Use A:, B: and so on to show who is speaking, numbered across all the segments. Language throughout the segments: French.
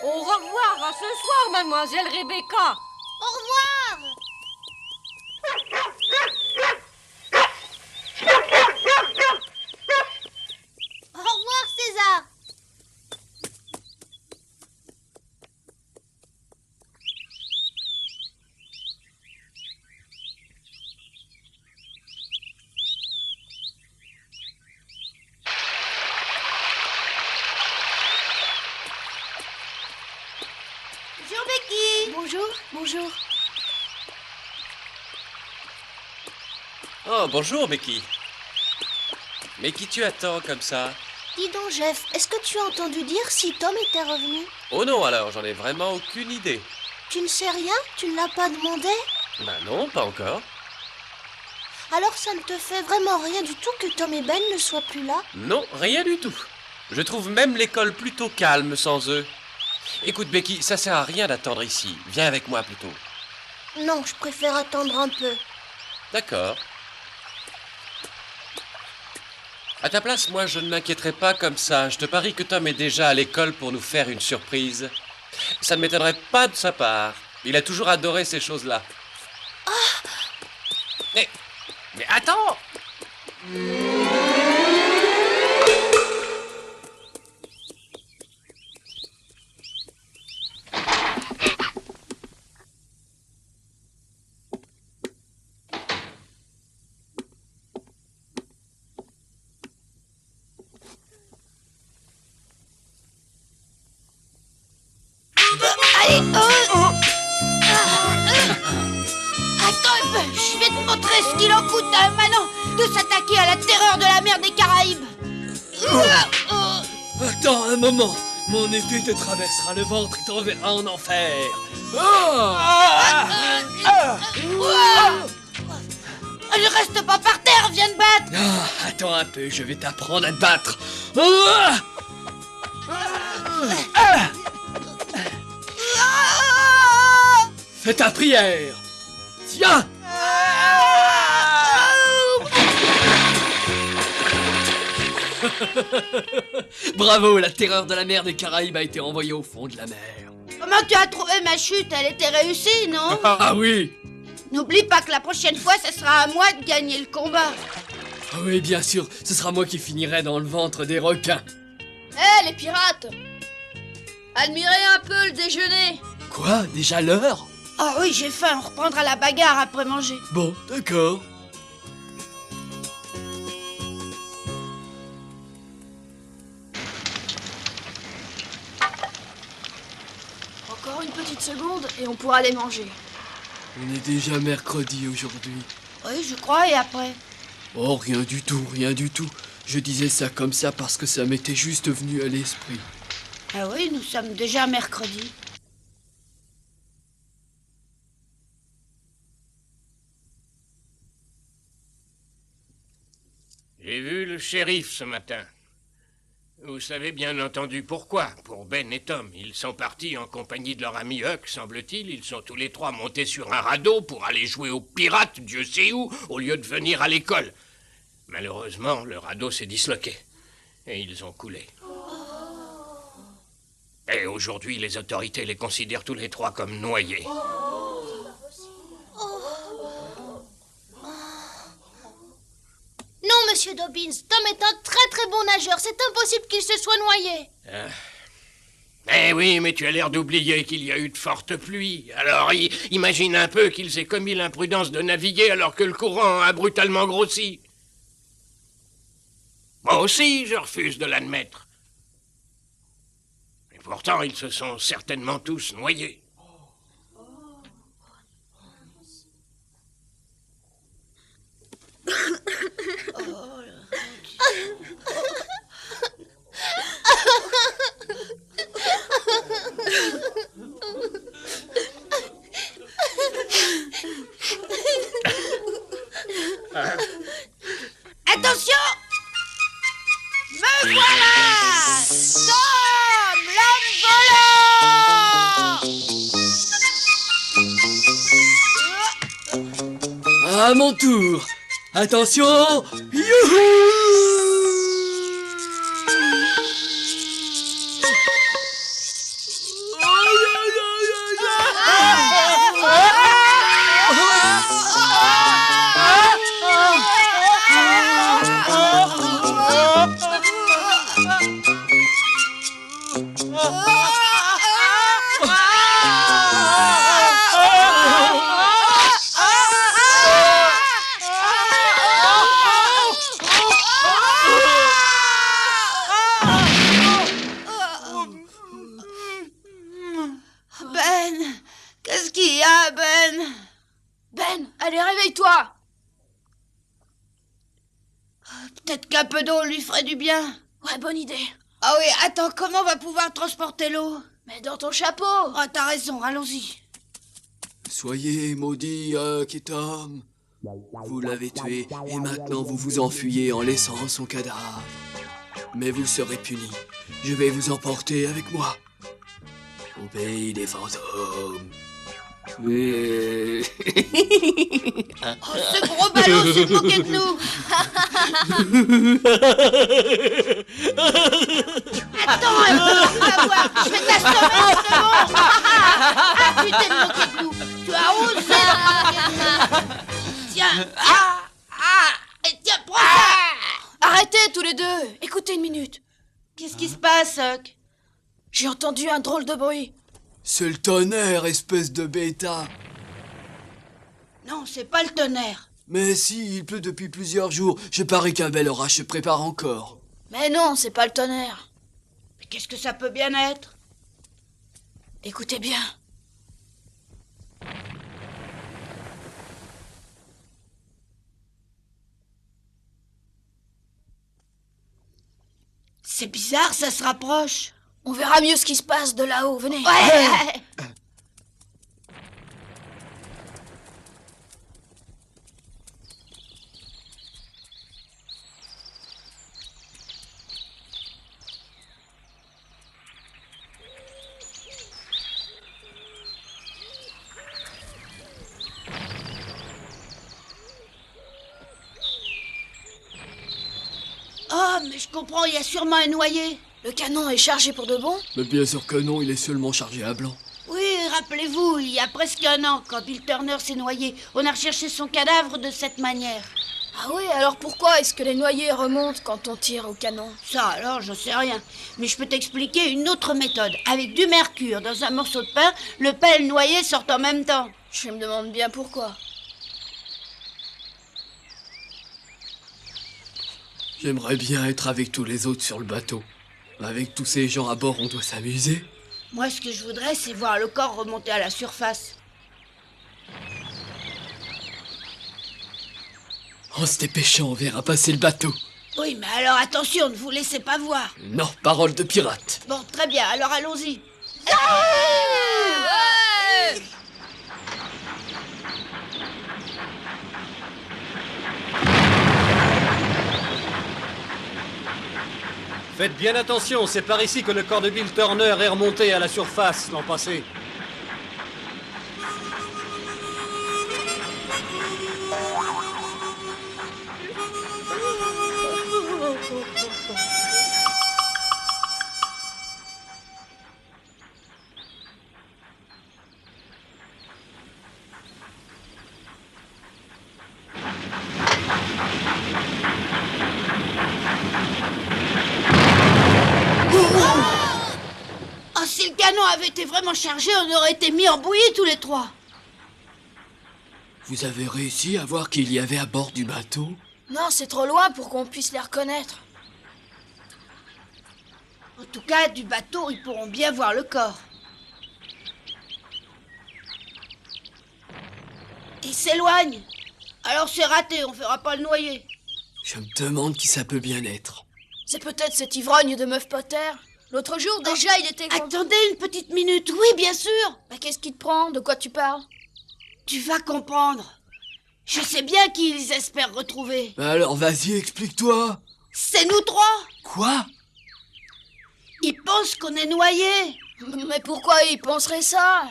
A: Au revoir, à ce soir, mademoiselle Rebecca.
B: Au revoir. Au revoir, César. Bonjour, Becky.
C: Bonjour, bonjour.
D: Oh, bonjour, Becky. Mais qui tu attends comme ça?
C: Dis donc, Jeff, est-ce que tu as entendu dire si Tom était revenu?
D: Oh non, alors, j'en ai vraiment aucune idée.
C: Tu ne sais rien? Tu ne l'as pas demandé?
D: Ben non, pas encore.
C: Alors ça ne te fait vraiment rien du tout que Tom et Ben ne soient plus là?
D: Non, rien du tout. Je trouve même l'école plutôt calme sans eux. Écoute, Becky, ça sert à rien d'attendre ici. Viens avec moi plutôt.
C: Non, je préfère attendre un peu.
D: D'accord. À ta place, moi, je ne m'inquiéterais pas comme ça. Je te parie que Tom est déjà à l'école pour nous faire une surprise. Ça ne m'étonnerait pas de sa part. Il a toujours adoré ces choses-là. Mais attends!
B: Attends un peu, je vais te montrer ce qu'il en coûte à un manant de s'attaquer à la terreur de la mer des Caraïbes.
E: Attends un moment. Mon épée te traversera le ventre et t'enverra en enfer.
B: Ne reste pas par terre, viens te battre.
E: Attends un peu, je vais t'apprendre à te battre. Fais ta prière. Tiens. Bravo, la terreur de la mer des Caraïbes a été envoyée au fond de la mer.
B: Comment tu as trouvé ma chute? Elle était réussie, non?
E: Ah oui.
B: N'oublie pas que la prochaine fois, ce sera à moi de gagner le combat.
E: Ah oui, bien sûr, ce sera moi qui finirai dans le ventre des requins.
F: Hé, les pirates! Admirez un peu le déjeuner!
E: Quoi? Déjà l'heure?
B: Ah oui, j'ai faim, on reprendra la bagarre après manger.
E: Bon, d'accord.
F: Encore une petite seconde et on pourra les manger.
E: On est déjà mercredi aujourd'hui.
B: Oui, je crois, et après?
E: Oh, rien du tout, rien du tout. Je disais ça comme ça parce que ça m'était juste venu à l'esprit.
B: Ah oui, nous sommes déjà mercredi.
G: J'ai vu le shérif ce matin. Vous savez bien entendu pourquoi. Pour Ben et Tom. Ils sont partis en compagnie de leur ami Huck, semble-t-il. Ils sont tous les trois montés sur un radeau pour aller jouer aux pirates, Dieu sait où, au lieu de venir à l'école. Malheureusement, le radeau s'est disloqué. Et ils ont coulé. Et aujourd'hui, les autorités les considèrent tous les trois comme noyés.
C: Non, monsieur Dobbins, Tom est un très très bon nageur. C'est impossible qu'il se soit noyé.
G: Eh oui, mais tu as l'air d'oublier qu'il y a eu de fortes pluies. Alors, imagine un peu qu'ils aient commis l'imprudence de naviguer alors que le courant a brutalement grossi. Moi aussi, je refuse de l'admettre. Et pourtant, ils se sont certainement tous noyés.
B: Attention! Me voilà! Tom, l'homme volant!
E: À mon tour. Attention. Youhou!
F: réveille-toi.
B: Peut-être qu'un peu d'eau lui ferait du bien.
F: Ouais, bonne idée.
B: Ah oui, attends, comment on va pouvoir transporter l'eau?
F: Mais dans ton chapeau.
B: Ah, t'as raison, allons-y.
E: Soyez maudits, Huck et Tom. Vous l'avez tué et maintenant vous vous enfuyez en laissant son cadavre. Mais vous serez punis. Je vais vous emporter avec moi. Au pays des fantômes.
B: Oh, ce gros ballon s'est moqué de nous. Attends, on va voir. Je vais t'assommer, c'est bon. Ah, tu t'es moqué de nous. Tu as osé te moquer de nous. Tiens, et tiens, prends ça.
F: Arrêtez tous les deux. Écoutez une minute.
B: Qu'est-ce qui se passe, Huck?
F: J'ai entendu un drôle de bruit.
E: C'est le tonnerre, espèce de bêta.
B: Non, c'est pas le tonnerre.
E: Mais si, il pleut depuis plusieurs jours. Je parie qu'un bel orage se prépare encore.
F: Mais non, c'est pas le tonnerre.
B: Mais qu'est-ce que ça peut bien être?
F: Écoutez bien.
B: C'est bizarre, ça se rapproche.
F: On verra mieux ce qui se passe de là-haut. Venez.
B: Ouais. Oh, mais je comprends, il y a sûrement un noyé.
F: Le canon est chargé pour de bon?
E: Mais bien sûr que non, il est seulement chargé à blanc.
B: Oui, rappelez-vous, il y a presque un an, quand Bill Turner s'est noyé, on a recherché son cadavre de cette manière.
F: Ah oui, alors pourquoi est-ce que les noyés remontent quand on tire au canon?
B: Ça, alors, j'en sais rien. Mais je peux t'expliquer une autre méthode. Avec du mercure dans un morceau de pain, le pain et le noyé sortent en même temps.
F: Je me demande bien pourquoi.
E: J'aimerais bien être avec tous les autres sur le bateau. Avec tous ces gens à bord, on doit s'amuser.
B: Moi, ce que je voudrais, c'est voir le corps remonter à la surface.
E: En se dépêchant, on verra passer le bateau.
B: Oui, mais alors attention, ne vous laissez pas voir.
E: Non, parole de pirate.
B: Bon, très bien, alors allons-y.
H: Faites bien attention, c'est par ici que le corps de Bill Turner est remonté à la surface l'an passé.
B: Oh, si le canon avait été vraiment chargé, on aurait été mis en bouillie tous les trois.
E: Vous avez réussi à voir qu'il y avait à bord du bateau?
F: Non, c'est trop loin pour qu'on puisse les reconnaître.
B: En tout cas, du bateau, ils pourront bien voir le corps. Il s'éloigne. Alors c'est raté, on fera pas le noyer.
E: Je me demande qui ça peut bien être.
F: C'est peut-être cet ivrogne de Meuf Potter. L'autre jour, déjà, il était...
B: Attendez une petite minute, oui, bien sûr.
F: Mais qu'est-ce qui te prend? De quoi tu parles?
B: Tu vas comprendre. Je sais bien qui ils espèrent retrouver.
E: Alors vas-y, explique-toi.
B: C'est nous trois.
E: Quoi?
B: Ils pensent qu'on est noyés.
F: Mais pourquoi ils penseraient ça?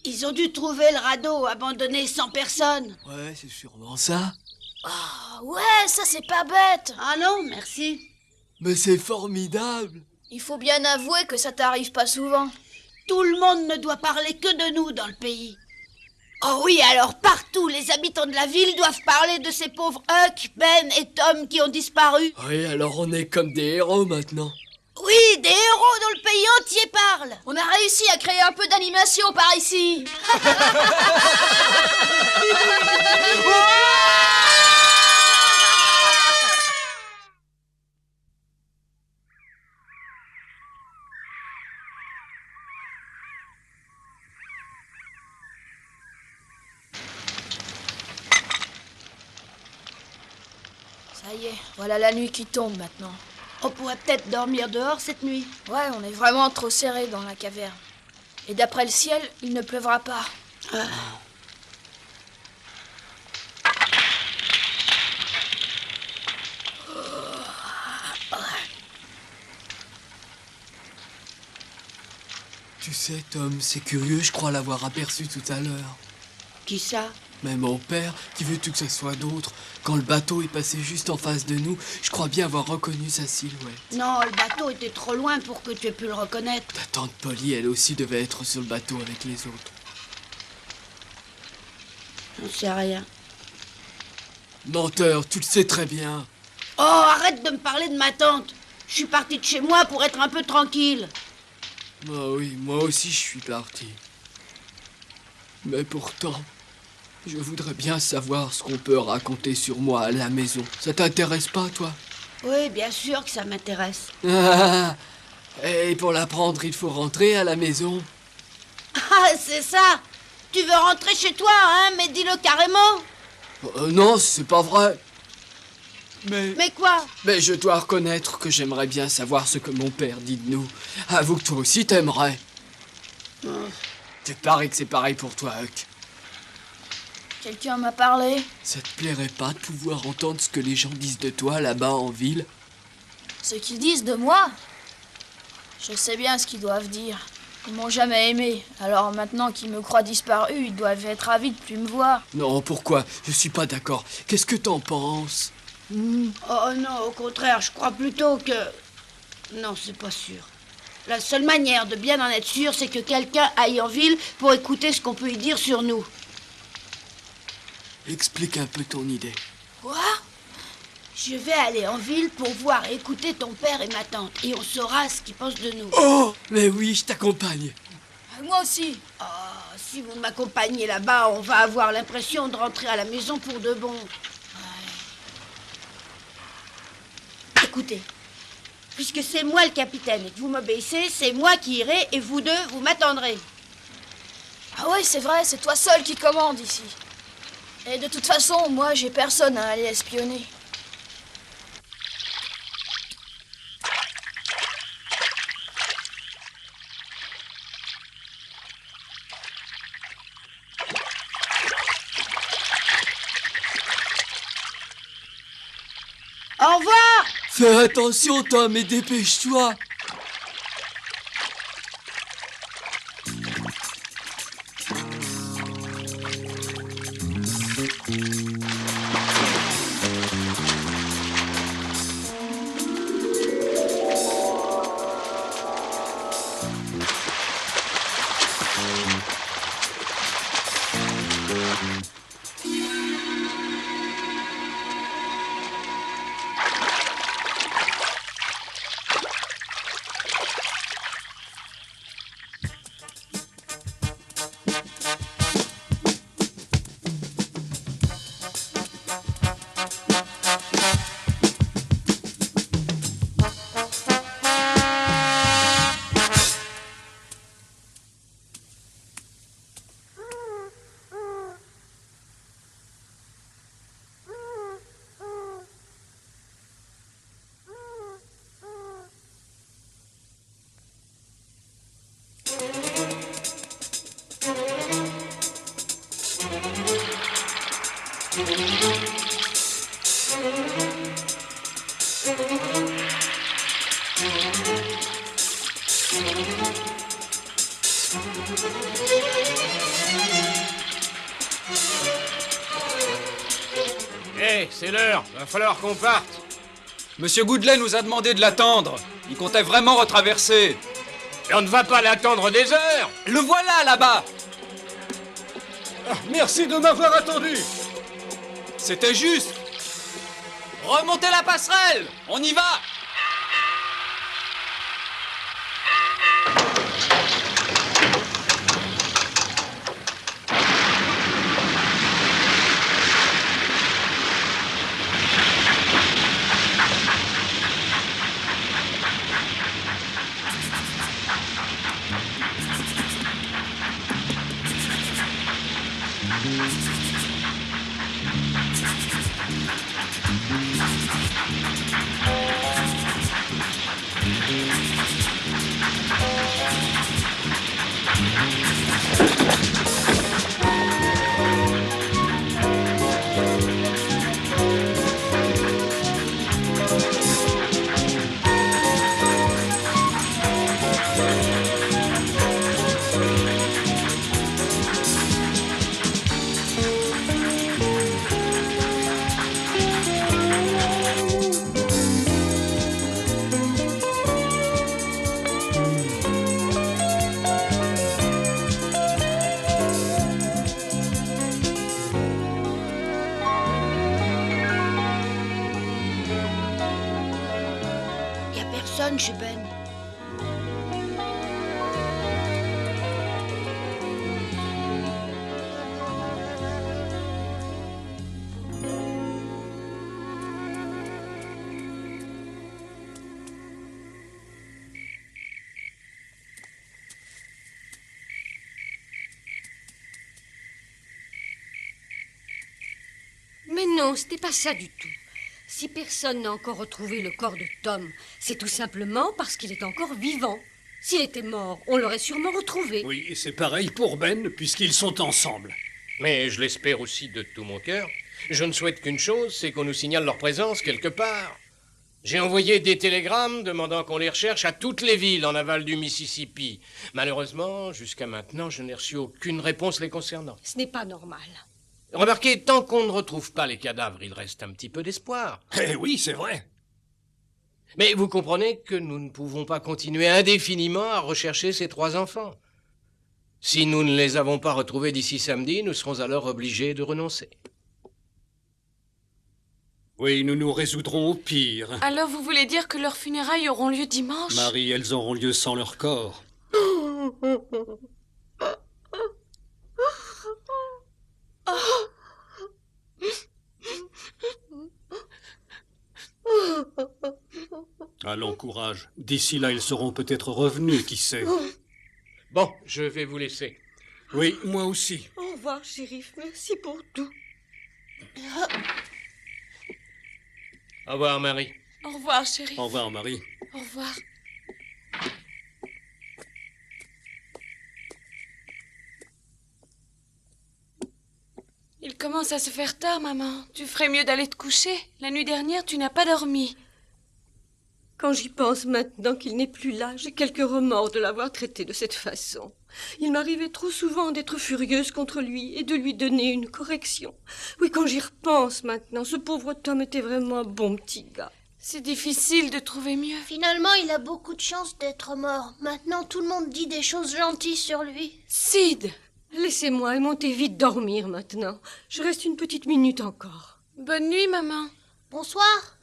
B: Ils ont dû trouver le radeau abandonné sans personne.
E: Ouais, c'est sûrement ça.
F: Ah ouais, ça c'est pas bête.
B: Ah non, merci.
E: Mais c'est formidable.
F: Il faut bien avouer que ça t'arrive pas souvent.
B: Tout le monde ne doit parler que de nous dans le pays. Oh oui, alors partout, les habitants de la ville doivent parler de ces pauvres Huck, Ben et Tom qui ont disparu.
E: Oui, alors on est comme des héros maintenant.
B: Oui, des héros dont le pays entier parle.
F: On a réussi à créer un peu d'animation par ici.
I: Ça y est, voilà la nuit qui tombe maintenant.
B: On pourrait peut-être dormir dehors cette nuit.
I: Ouais, on est vraiment trop serré dans la caverne. Et d'après le ciel, il ne pleuvra pas.
E: Tu sais, Tom, c'est curieux, je crois l'avoir aperçu tout à l'heure.
B: Qui ça?
E: Mais mon père, qui veux-tu que ce soit d'autre? Quand le bateau est passé juste en face de nous, je crois bien avoir reconnu sa silhouette.
B: Non, le bateau était trop loin pour que tu aies pu le reconnaître.
E: Ta tante Polly, elle aussi, devait être sur le bateau avec les autres.
B: J'en sais rien.
E: Menteur, tu le sais très bien.
B: Oh, arrête de me parler de ma tante. Je suis partie de chez moi pour être un peu tranquille.
E: Ah oui, moi aussi je suis parti. Mais pourtant, je voudrais bien savoir ce qu'on peut raconter sur moi à la maison. Ça t'intéresse pas, toi?
B: Oui, bien sûr que ça m'intéresse.
E: Et pour l'apprendre, il faut rentrer à la maison.
B: Ah, c'est ça. Tu veux rentrer chez toi, hein? Mais dis-le carrément.
E: Non, c'est pas vrai.
B: Mais quoi?
E: Mais je dois reconnaître que j'aimerais bien savoir ce que mon père dit de nous. Avoue que toi aussi t'aimerais. Tu paries que c'est pareil pour toi, Huck.
I: Quelqu'un m'a parlé.
E: Ça te plairait pas de pouvoir entendre ce que les gens disent de toi là-bas en ville?
I: Ce qu'ils disent de moi? Je sais bien ce qu'ils doivent dire. Ils m'ont jamais aimé. Alors maintenant qu'ils me croient disparu, ils doivent être ravis de plus me voir.
E: Non, pourquoi? Je suis pas d'accord. Qu'est-ce que t'en penses?
B: Oh non, au contraire, je crois plutôt que... Non, c'est pas sûr. La seule manière de bien en être sûr, c'est que quelqu'un aille en ville pour écouter ce qu'on peut y dire sur nous.
E: Explique un peu ton idée.
B: Quoi? Je vais aller en ville pour voir et écouter ton père et ma tante, et on saura ce qu'ils pensent de nous.
E: Oh, mais oui, je t'accompagne.
I: Moi aussi.
B: Oh, si vous m'accompagnez là-bas, on va avoir l'impression de rentrer à la maison pour de bon. Écoutez, puisque c'est moi le capitaine et que vous m'obéissez, c'est moi qui irai et vous deux, vous m'attendrez.
I: Ah ouais, c'est vrai, c'est toi seul qui commande ici. Et de toute façon, moi, j'ai personne à aller espionner.
B: Au revoir!
E: Fais attention, Tom, et dépêche-toi.
G: Hé, c'est l'heure, va falloir qu'on parte.
J: Monsieur Goodley nous a demandé de l'attendre. Il comptait vraiment retraverser.
G: Et on ne va pas l'attendre des heures.
J: Le voilà là-bas.
H: Merci de m'avoir attendu.
J: C'était juste. Remontez la passerelle. On y va.
B: Y a personne chez Ben.
A: Mais non, c'était pas ça du tout. Si personne n'a encore retrouvé le corps de Tom, c'est tout simplement parce qu'il est encore vivant. S'il était mort, on l'aurait sûrement retrouvé.
H: Oui, et c'est pareil pour Ben, puisqu'ils sont ensemble.
G: Mais je l'espère aussi de tout mon cœur. Je ne souhaite qu'une chose, c'est qu'on nous signale leur présence quelque part. J'ai envoyé des télégrammes demandant qu'on les recherche à toutes les villes en aval du Mississippi. Malheureusement, jusqu'à maintenant, je n'ai reçu aucune réponse les concernant.
A: Ce n'est pas normal.
G: Remarquez, tant qu'on ne retrouve pas les cadavres, il reste un petit peu d'espoir.
H: Eh oui, c'est vrai.
G: Mais vous comprenez que nous ne pouvons pas continuer indéfiniment à rechercher ces 3 enfants. Si nous ne les avons pas retrouvés d'ici samedi, nous serons alors obligés de renoncer.
H: Oui, nous nous résoudrons au pire.
K: Alors vous voulez dire que leurs funérailles auront lieu dimanche?
H: Marie, elles auront lieu sans leur corps. Allons, courage. D'ici là, ils seront peut-être revenus, qui sait.
G: Bon, je vais vous laisser.
H: Oui, moi aussi.
A: Au revoir, shérif. Merci pour tout.
G: Au revoir, Marie.
K: Au revoir, chérie.
H: Au revoir, Marie.
K: Au revoir. Il commence à se faire tard, maman. Tu ferais mieux d'aller te coucher. La nuit dernière, tu n'as pas dormi.
A: Quand j'y pense maintenant qu'il n'est plus là, j'ai quelques remords de l'avoir traité de cette façon. Il m'arrivait trop souvent d'être furieuse contre lui et de lui donner une correction. Oui, quand j'y repense maintenant, ce pauvre Tom était vraiment un bon petit gars.
K: C'est difficile de trouver mieux.
C: Finalement, il a beaucoup de chance d'être mort. Maintenant, tout le monde dit des choses gentilles sur lui.
K: Sid!
A: Laissez-moi et montez vite dormir maintenant. Je reste une petite minute encore.
K: Bonne nuit, maman.
C: Bonsoir.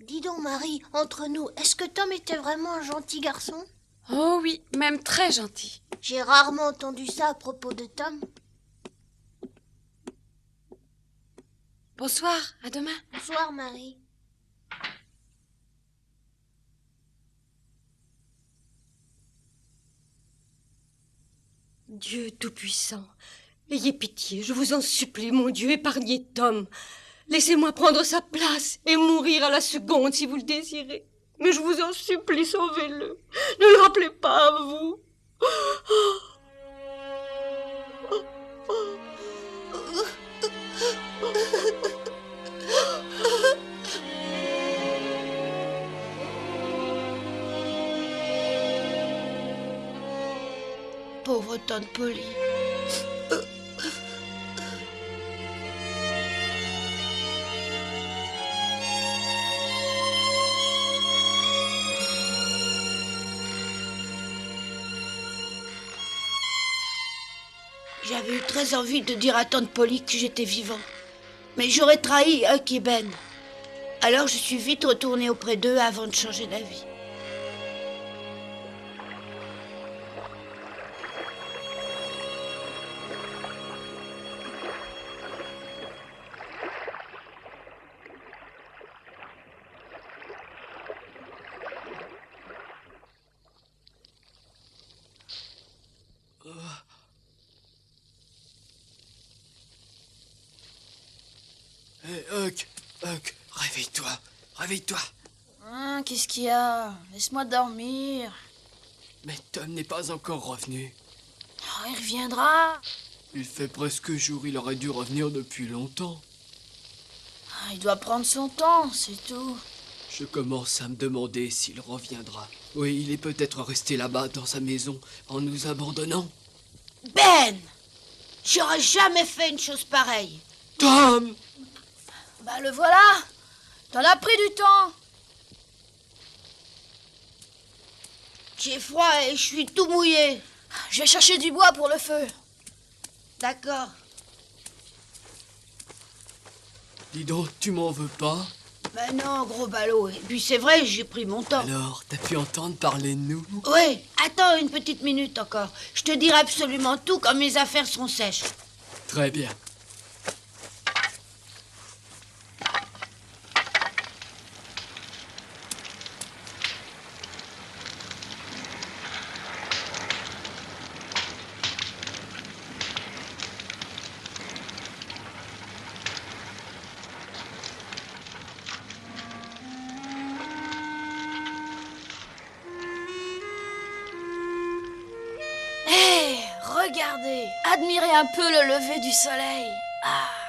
C: Dis donc, Marie, entre nous, est-ce que Tom était vraiment un gentil garçon?
K: Oh oui, même très gentil.
C: J'ai rarement entendu ça à propos de Tom.
K: Bonsoir, à demain.
C: Bonsoir, Marie.
A: Dieu Tout-Puissant, ayez pitié, je vous en supplie, mon Dieu, épargnez Tom. Laissez-moi prendre sa place et mourir à la seconde si vous le désirez. Mais je vous en supplie, sauvez-le. Ne le rappelez pas à vous.
B: Pauvre tante Polly. J'avais eu très envie de dire à tante Polly que j'étais vivant. Mais j'aurais trahi Huck et Ben. Alors je suis vite retournée auprès d'eux avant de changer d'avis.
E: Hé, Huck, réveille-toi, réveille-toi.
I: Qu'est-ce qu'il y a? Laisse-moi dormir.
E: Mais Tom n'est pas encore revenu.
I: Oh, il reviendra.
E: Il fait presque jour, il aurait dû revenir depuis longtemps.
I: Il doit prendre son temps, c'est tout.
E: Je commence à me demander s'il reviendra. Oui, il est peut-être resté là-bas dans sa maison en nous abandonnant.
B: Ben! J'aurais jamais fait une chose pareille.
E: Tom!
I: Bah le voilà. T'en as pris du temps.
B: J'ai froid et je suis tout mouillé.
I: Je vais chercher du bois pour le feu.
B: D'accord.
E: Dis donc, tu m'en veux pas?
B: Ben non, gros ballot. Et puis c'est vrai, j'ai pris mon temps.
E: Alors, t'as pu entendre parler de nous?
B: Oui, attends une petite minute encore. Je te dirai absolument tout quand mes affaires seront sèches.
E: Très bien.
I: Regardez, admirez un peu le lever du soleil. Ah.